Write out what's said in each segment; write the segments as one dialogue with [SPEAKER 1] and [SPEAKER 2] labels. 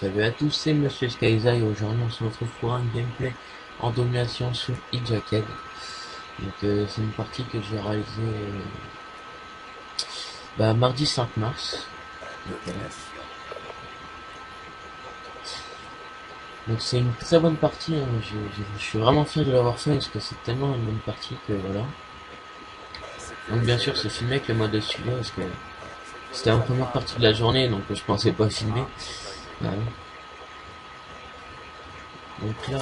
[SPEAKER 1] Salut à tous, c'est Monsieur Skyza et aujourd'hui on se retrouve pour un gameplay en domination sur Hijacked. Donc c'est une partie que j'ai réalisée mardi 5 mars. Donc, donc c'est une très bonne partie, hein. Je suis vraiment fier de l'avoir fait parce que c'est tellement une bonne partie que voilà. Donc bien sûr c'est filmé avec le mode studio parce que c'était en première partie de la journée donc je pensais pas filmer. Voilà. Donc là,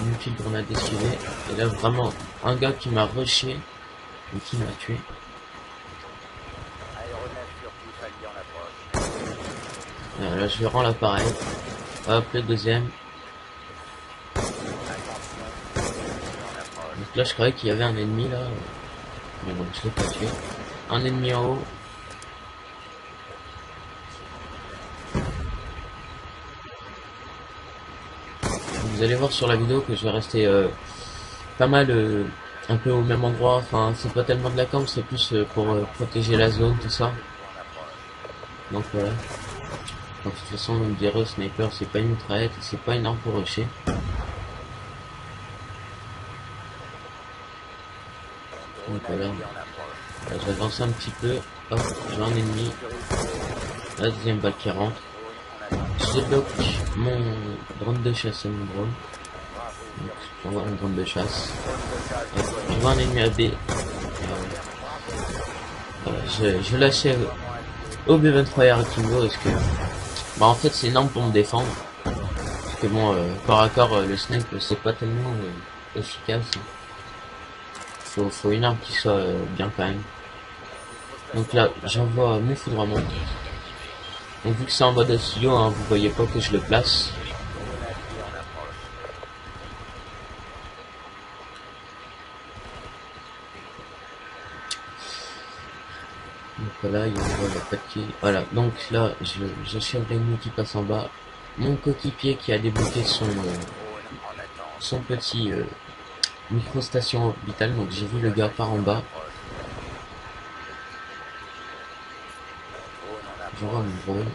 [SPEAKER 1] une petite grenade esquivée. Et là, vraiment, un gars qui m'a rushé et qui m'a tué. Là, je rends l'appareil. Hop, le deuxième. Donc là, je croyais qu'il y avait un ennemi là. Mais bon, je l'ai pas tué. Un ennemi en haut. Vous allez voir sur la vidéo que je vais rester pas mal un peu au même endroit. Enfin, c'est pas tellement de la camp, c'est plus pour protéger la zone, tout ça. Donc voilà. Donc, de toute façon, vous me direz, sniper, c'est pas une mitraillette, c'est pas une arme pour rusher. Donc voilà. Là, j'avance un petit peu. Hop, j'ai un ennemi. La deuxième balle qui rentre. Je débloque mon drone de chasse et mon drone. Donc, j'envoie un drone de chasse. Hop, je vois un ennemi à B. Je l'achève au B23 R Kimbo parce que en fait c'est énorme pour me défendre. Parce que bon, corps à corps, le snipe c'est pas tellement efficace. Faut une arme qui soit bien quand même. Donc là, j'envoie mon foudroiement. Donc vu que c'est en mode studio, hein, vous voyez pas que je le place. Donc voilà, il y a pas de kill. Voilà, donc là, j'achève l'ennemi qui passe en bas. Mon coéquipier qui a débloqué son petit micro-station orbitale. Donc j'ai vu le gars par en bas. J'envoie mon drone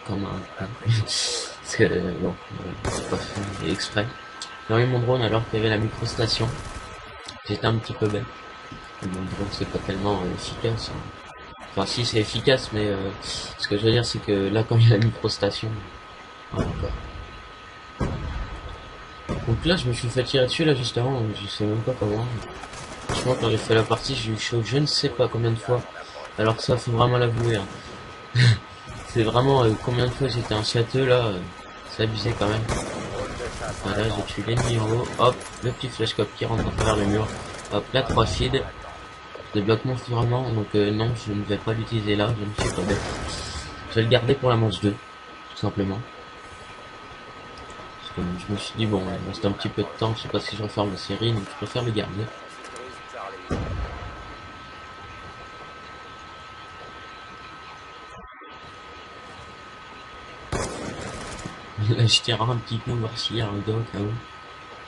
[SPEAKER 1] comme un parce que bon, c'est pas fait exprès. J'ai envoyé mon drone alors qu'il y avait la micro-station. J'étais un petit peu bête. Mon drone c'est pas tellement efficace. Hein. Enfin si c'est efficace mais ce que je veux dire c'est que là quand il y a la micro-station. Voilà, donc là je me suis fait tirer dessus là juste avant, donc je sais même pas comment. Franchement quand j'ai fait la partie j'ai eu chaud je ne sais pas combien de fois. Alors que ça faut vraiment l'avouer. Hein. C'est vraiment combien de fois j'étais un châteux là. C'est abusé quand même. Voilà, j'ai tué l'ennemi en haut. Hop, le petit flashcop qui rentre à travers le mur. Hop, là 3 feeds. Je débloque mon foudroiement, donc non, je ne vais pas l'utiliser là, je ne suis pas bête. Je vais le garder pour la manche 2, tout simplement. Parce que je me suis dit, bon, il reste un petit peu de temps, je sais pas si je referme la série, donc je préfère le garder. Là, je tire un petit peu voir s'il y a un gars au cas où.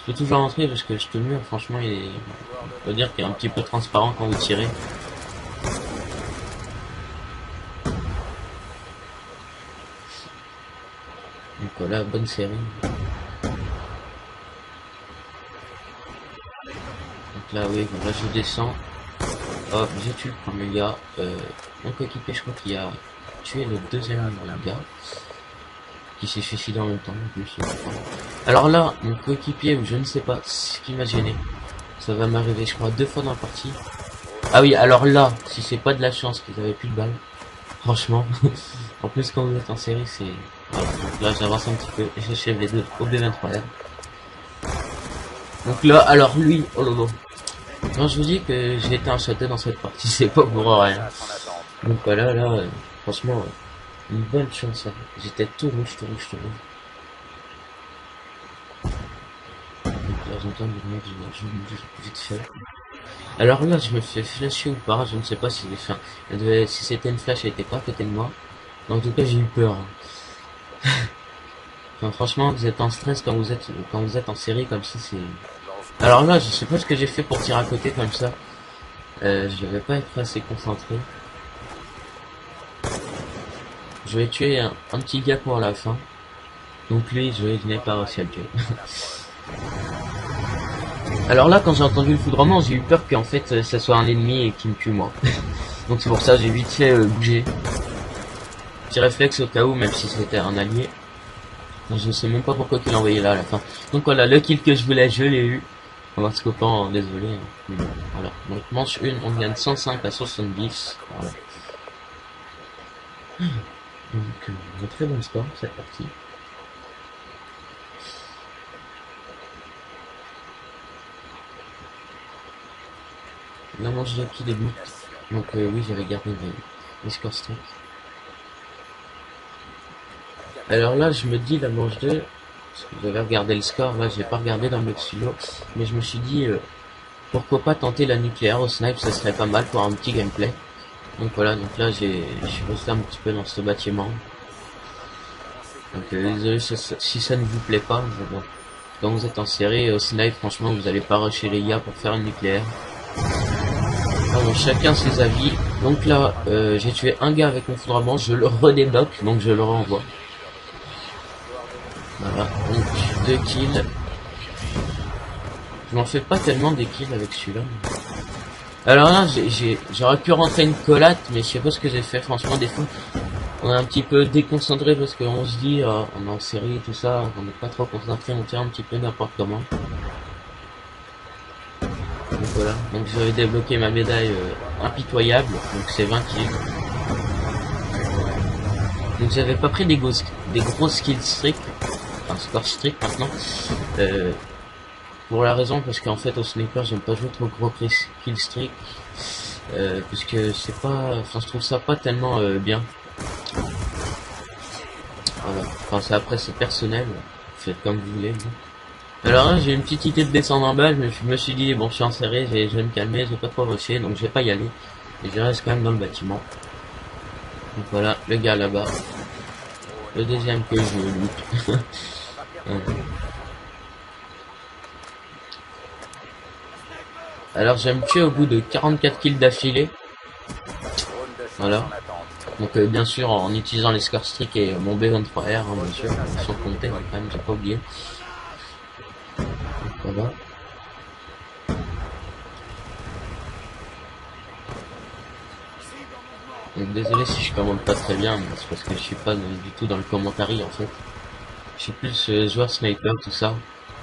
[SPEAKER 1] Je peux toujours rentrer parce que ce mur, franchement, on peut dire qu'il est un petit peu transparent quand vous tirez. Donc voilà, bonne série. Donc là, oui, là je descends. Hop, j'ai tué le premier gars. Mon coéquipier, je crois qu'il a tué le deuxième gars. Qui s'est suicidé en même temps, en plus. Alors là, mon coéquipier, ou je ne sais pas ce qui m'a gêné. Ça va m'arriver, je crois, 2 fois dans la partie. Ah oui, alors là, si c'est pas de la chance qu'ils avaient plus de balles. Franchement. En plus, quand vous êtes en série, c'est... Voilà, donc là, j'avance un petit peu. Et j'achève les deux au B23R. Donc là, alors lui, oh là là. Quand je vous dis que j'ai été un château dans cette partie, c'est pas pour rien. Donc voilà, là, franchement, une bonne chance. Hein. J'étais tout rouge, tout rouge, tout rouge. Donc là, j'entends le mec, je me dis vite fait. Alors là, je me fais flasher ou pas, je ne sais pas si j'ai fait. Si c'était une flash, elle était pas à côté de moi. Mais en tout cas, j'ai eu peur. Hein. Enfin, franchement, vous êtes en stress quand vous êtes en série comme ça, c'est... Alors là, je sais pas ce que j'ai fait pour tirer à côté comme ça. Je vais pas être assez concentré. Je vais tuer un petit gars pour la fin. Donc lui, je n'ai pas réussi à le tuer. Alors là, quand j'ai entendu le foudrement, j'ai eu peur qu'en fait, ça soit un ennemi et qu'il me tue moi. Donc c'est pour ça, j'ai vite fait bouger. Petit réflexe au cas où, même si c'était un allié. Je sais même pas pourquoi il l'a envoyé là à la fin. Donc voilà, le kill que je voulais, je l'ai eu. On va se copain, désolé. Voilà. Donc manche 1, on gagne 105 à 70. Voilà. Donc un très bon score cette partie. La manche 2 qui débute. Donc oui, j'avais gardé les scores stricts. Alors là, je me dis la manche 2, parce que j'avais regardé le score, là j'ai pas regardé dans le studio, mais je me suis dit pourquoi pas tenter la nucléaire au snipe, ça serait pas mal pour un petit gameplay. Donc voilà, donc là je suis resté un petit peu dans ce bâtiment. Donc désolé si ça ne vous plaît pas, mais bon. Quand vous êtes en série au snipe, franchement vous allez pas rusher les gars pour faire une nucléaire. Alors, chacun ses avis. Donc là j'ai tué un gars avec mon foudrement, je le redébloque, donc je le renvoie. Voilà, donc 2 kills. Je m'en fais pas tellement des kills avec celui-là. Alors là, j'aurais pu rentrer une collate, mais je sais pas ce que j'ai fait. Franchement, des fois, on est un petit peu déconcentré parce qu'on se dit, on est en série et tout ça, on n'est pas trop concentré, on tient un petit peu n'importe comment. Donc voilà, donc j'avais débloqué ma médaille impitoyable, donc c'est 20 kills. Donc j'avais pas pris des gros skills strict, enfin score strict maintenant. Pour la raison parce qu'en fait au sniper j'aime pas jouer trop gros kill streak parce que c'est pas, enfin je trouve ça pas tellement bien. Voilà, enfin c'est après c'est personnel, faites comme vous voulez. Alors là j'ai une petite idée de descendre en bas, je me suis dit bon je suis en serré, je vais me calmer, je vais pas trop rusher donc je vais pas y aller et je reste quand même dans le bâtiment. Donc voilà le gars là-bas, le deuxième que je loot. Alors je vais me tuer au bout de 44 kills d'affilée. Voilà. Donc bien sûr en utilisant les scores strict et mon B23R, hein, bien sûr, ils sont comptés hein, quand même, j'ai pas oublié. Donc, voilà. Donc désolé si je commande pas très bien, mais c'est parce que je suis pas du tout dans le commentaire en fait. Je suis plus joueur sniper, tout ça.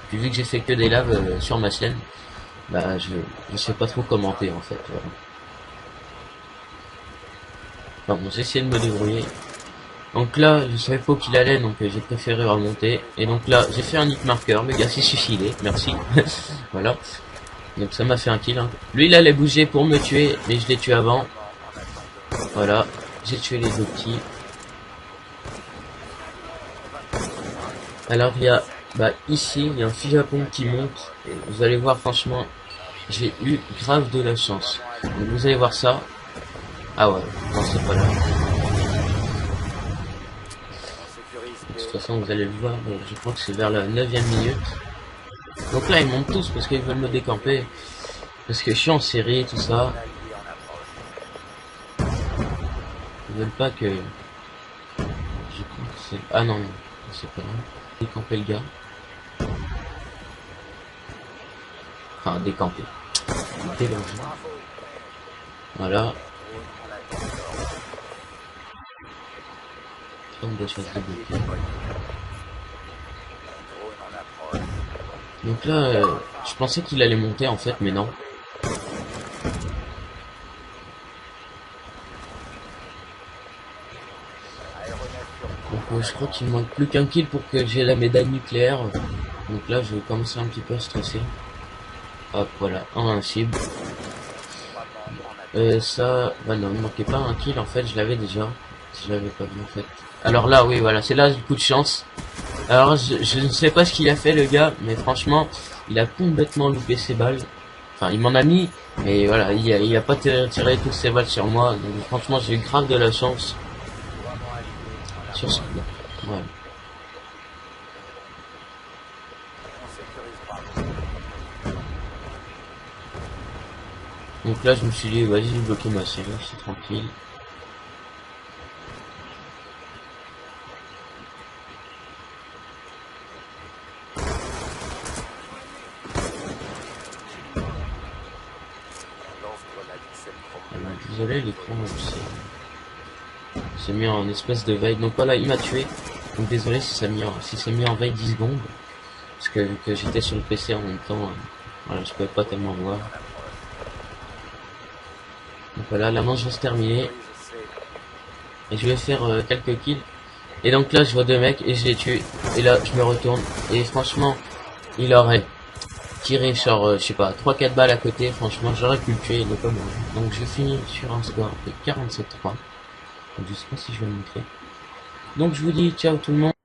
[SPEAKER 1] Puis vu que j'ai fait que des laves sur ma chaîne, bah je sais pas trop commenter en fait. Voilà. Enfin bon, j'ai essayé de me débrouiller. Donc là, je savais pas où qu'il allait, donc j'ai préféré remonter. Et donc là, j'ai fait un hit marker, le gars s'est suicidé, merci. Voilà. Donc ça m'a fait un kill. Hein. Lui, il allait bouger pour me tuer, mais je l'ai tué avant. Voilà, j'ai tué les deux petits. Alors il y a, bah ici, il y a un fusil à pompe qui monte. Et vous allez voir, franchement, j'ai eu grave de la chance. Donc vous allez voir ça. Ah ouais, non c'est pas là. De toute façon, vous allez le voir, je crois que c'est vers la 9ème minute. Donc là, ils montent tous parce qu'ils veulent me décamper. Parce que je suis en série, tout ça. Ils veulent pas que... Je crois que c'est... Ah non, c'est pas là. Décamper le gars. Enfin, décamper. Déloger. Voilà. Des choses de beauté. Donc là, je pensais qu'il allait monter en fait, mais non. Donc je crois qu'il manque plus qu'un kill pour que j'ai la médaille nucléaire. Donc là, je vais commencer un petit peu à stresser. Hop, voilà, invincible. Ça, bah non, il manquait pas un kill en fait, je l'avais déjà. Je l'avais pas vu en fait. Alors là, oui, voilà, c'est là le coup de chance. Alors, je ne sais pas ce qu'il a fait le gars, mais franchement, il a complètement loupé ses balles. Enfin, il m'en a mis, mais voilà, il a pas tiré toutes ses balles sur moi. Donc franchement, j'ai eu grave de la chance. Sur ce coup-là. Voilà. Donc là, je me suis dit, vas-y, je vais bloquer ma série, c'est tranquille. désolé, l'écran c'est mis en espèce de veille. Donc voilà, il m'a tué. Donc désolé si si c'est mis en veille 10 secondes. Parce que vu que j'étais sur le PC en même temps, voilà, je pouvais pas tellement voir. Donc voilà, la manche va se terminer. Et je vais faire quelques kills. Et donc là, je vois deux mecs et je les tue. Et là, je me retourne. Et franchement, il aurait tiré genre, je sais pas, 3-4 balles à côté. Franchement, j'aurais pu le tuer, il est pas mort. Donc je finis sur un score de 47-3. Donc je sais pas si je vais le montrer. Donc je vous dis ciao tout le monde.